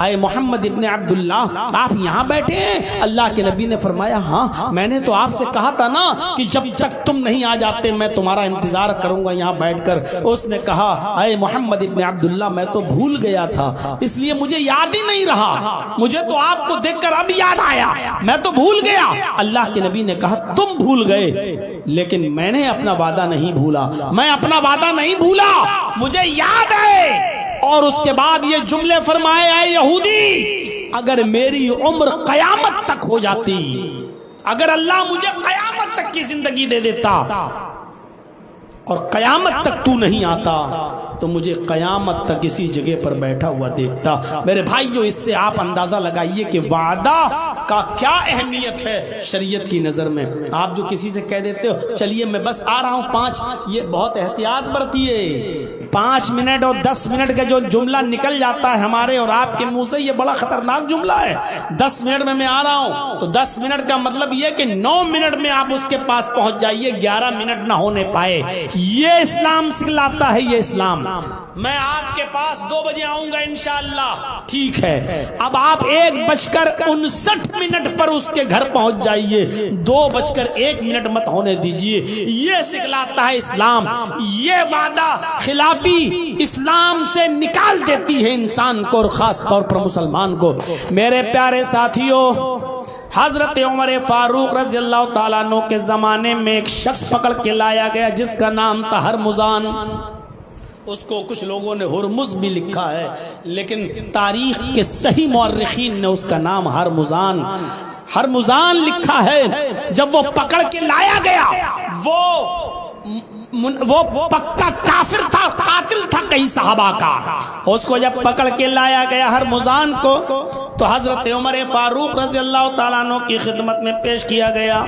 اے محمد ابن عبداللہ، آپ یہاں بیٹھے ہیں؟ اللہ کے نبی نے فرمایا، ہاں میں نے تو آپ سے کہا تھا نا کہ جب تک تم نہیں آ جاتے میں تمہارا انتظار کروں گا یہاں بیٹھ کر۔ اس نے کہا، اے محمد ابن عبداللہ، میں تو بھول گیا تھا، اس لیے مجھے یاد ہی نہیں رہا، مجھے تو آپ کو دیکھ کر اب یاد آیا، میں تو بھول گیا۔ اللہ کے نبی نے کہا، تم بھول گئے لیکن میں نے اپنا وعدہ نہیں بھولا، میں اپنا وعدہ نہیں بھولا، مجھے یاد ہے۔ اور اس کے بعد یہ جملے فرمائے، اے یہودی، اگر میری عمر قیامت تک ہو جاتی، اگر اللہ مجھے قیامت تک کی زندگی دے دیتا اور قیامت تک تو نہیں آتا تو مجھے قیامت تک اسی جگہ پر بیٹھا ہوا دیکھتا۔ میرے بھائیو، اس سے آپ اندازہ لگائیے کہ وعدہ کا کیا اہمیت ہے شریعت کی نظر میں۔ آپ جو کسی سے کہہ دیتے ہو چلیے میں بس آ رہا ہوں 5، یہ بہت احتیاط برتیے۔ 5 منٹ اور 10 منٹ کا جو جملہ نکل جاتا ہے ہمارے اور آپ کے منہ سے، یہ بڑا خطرناک جملہ ہے۔ 10 منٹ میں آ رہا ہوں تو 10 منٹ کا مطلب یہ کہ 9 منٹ میں آپ اس کے پاس پہنچ جائیے، 11 منٹ نہ ہونے پائے۔ یہ اسلام سکھلاتا ہے، یہ اسلام۔ میں آپ کے پاس 2 بجے آؤں گا انشاءاللہ، ٹھیک ہے، اب آپ 1:59 پر اس کے گھر پہنچ جائیے، 2:01 مت ہونے دیجئے۔ یہ سکھلاتا ہے اسلام۔ یہ وعدہ خلافی اسلام سے نکال دیتی ہے انسان کو، اور خاص طور پر مسلمان کو۔ میرے پیارے ساتھیوں، حضرت عمر فاروق رضی اللہ تعالیٰ عنہ کے زمانے میں ایک شخص پکڑ کے لایا گیا جس کا نام تھا ہرمزان۔ اس کو کچھ لوگوں نے ہرمز بھی لکھا ہے، لیکن تاریخ کے صحیح مورخین نے اس کا نام ہرمزان لکھا ہے۔ جب وہ پکڑ کے لایا گیا، وہ پکا کافر تھا، قاتل تھا کئی صحابہ کا۔ اس کو جب پکڑ کے لایا گیا ہرمزان کو، تو حضرت عمر فاروق رضی اللہ تعالیٰ عنہ کی خدمت میں پیش کیا گیا۔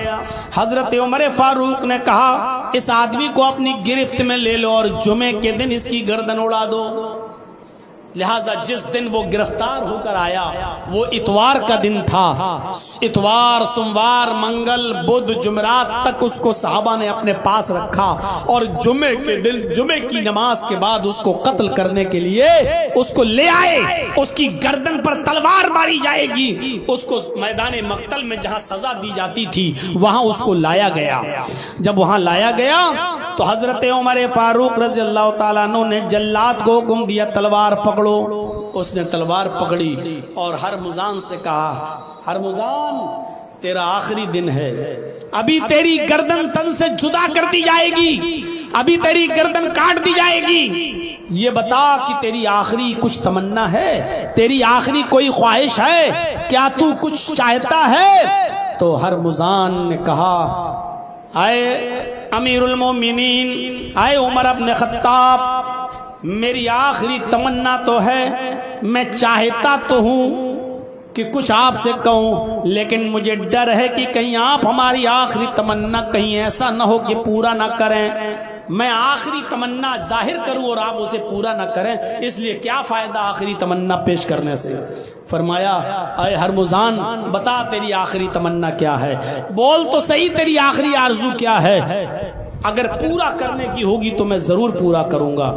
حضرت عمر فاروق نے کہا اس آدمی کو اپنی گرفت میں لے لو اور جمعے کے دن اس کی گردن اڑا دو۔ لہٰذا جس دن وہ گرفتار ہو کر آیا وہ اتوار کا دن تھا۔ اتوار، سوموار، منگل، بدھ، جمعرات تک اس کو صحابہ نے اپنے پاس رکھا، اور جمعے کے دن جمعے کی نماز کے بعد اس کو قتل کرنے کے لیے اس کو لے آئے۔ اس کی گردن پر تلوار ماری جائے گی، اس کو میدان مقتل میں جہاں سزا دی جاتی تھی وہاں اس کو لایا گیا۔ جب وہاں لایا گیا تو حضرت عمر فاروق رضی اللہ تعالیٰ عنہ نے جلاد کو حکم دیا تلوار پکڑو۔ اس نے تلوار پکڑی اور ہرمزان سے کہا ہرمزان تیرا آخری دن ہے، ابھی تیری گردن تن سے جدا کر دی جائے گی، ابھی تیری گردن کاٹ دی جائے گی، یہ بتا کہ تیری آخری کچھ تمنا ہے، تیری آخری کوئی خواہش ہے، کیا تو کچھ چاہتا ہے؟ تو ہرمزان نے کہا اے امیر المومنین، اے عمر ابن خطاب، میری آخری تمنا تو ہے، میں چاہتا تو ہوں کہ کچھ آپ سے کہوں، لیکن مجھے ڈر ہے کہ کہیں آپ ہماری آخری تمنا کہیں ایسا نہ ہو کہ پورا نہ کریں۔ میں آخری تمنا ظاہر کروں اور آپ اسے پورا نہ کریں، اس لیے کیا فائدہ آخری تمنا پیش کرنے سے؟ فرمایا اے ہرمزان بتا تیری آخری تمنا کیا ہے، بول تو صحیح تیری آخری آرزو کیا ہے، اگر پورا کرنے کی ہوگی تو میں ضرور پورا کروں گا۔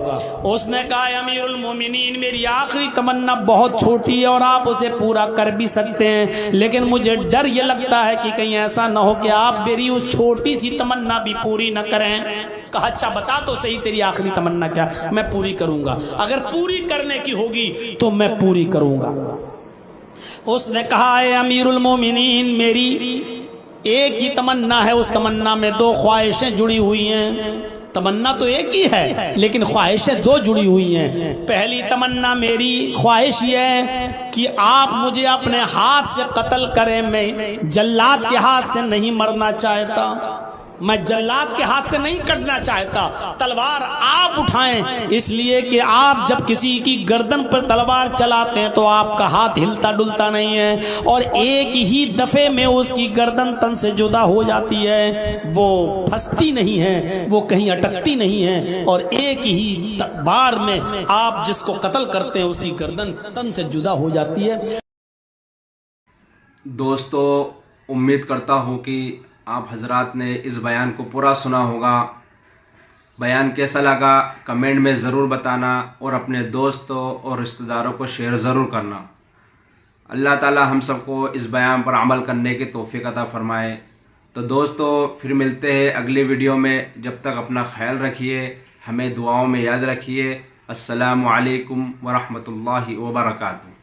اس نے کہا امیر المومنین میری آخری تمنا بہت چھوٹی ہے اور آپ اسے پورا کر بھی سکتے ہیں، لیکن مجھے ڈر یہ لگتا ہے کہ کہیں ایسا نہ ہو کہ آپ میری اس چھوٹی سی تمنا بھی پوری نہ کریں۔ کہا اچھا بتا تو صحیح تیری آخری تمنا کیا، میں پوری کروں گا، اگر پوری کرنے کی ہوگی تو میں پوری کروں گا۔ اس نے کہا اے امیر المومنین میری ایک ہی تمنا ہے، اس تمنا میں دو خواہشیں جڑی ہوئی ہیں۔ تمنا تو ایک ہی ہے لیکن خواہشیں دو جڑی ہوئی ہیں۔ پہلی تمنا میری خواہش یہ ہے کہ آپ مجھے اپنے ہاتھ سے قتل کریں، میں جلاد کے ہاتھ سے نہیں مرنا چاہتا، میں جلاد کے ہاتھ سے نہیں کٹنا چاہتا، تلوار آپ اٹھائیں، اس لیے کہ آپ جب کسی کی گردن پر تلوار چلاتے ہیں تو آپ کا ہاتھ ہلتا ڈلتا نہیں ہے، اور ایک ہی دفعے میں اس کی گردن تن سے جدا ہو جاتی ہے، وہ پھنستی نہیں ہے، وہ کہیں اٹکتی نہیں ہے، اور ایک ہی بار میں آپ جس کو قتل کرتے ہیں اس کی گردن تن سے جدا ہو جاتی ہے۔ دوستو امید کرتا ہوں کہ آپ حضرات نے اس بیان کو پورا سنا ہوگا۔ بیان کیسا لگا کمنٹ میں ضرور بتانا، اور اپنے دوستوں اور رشتہ داروں کو شیئر ضرور کرنا۔ اللہ تعالی ہم سب کو اس بیان پر عمل کرنے کی توفیق عطا فرمائے۔ تو دوستو پھر ملتے ہیں اگلی ویڈیو میں، جب تک اپنا خیال رکھیے، ہمیں دعاؤں میں یاد رکھیے۔ السلام علیکم ورحمۃ اللہ وبرکاتہ۔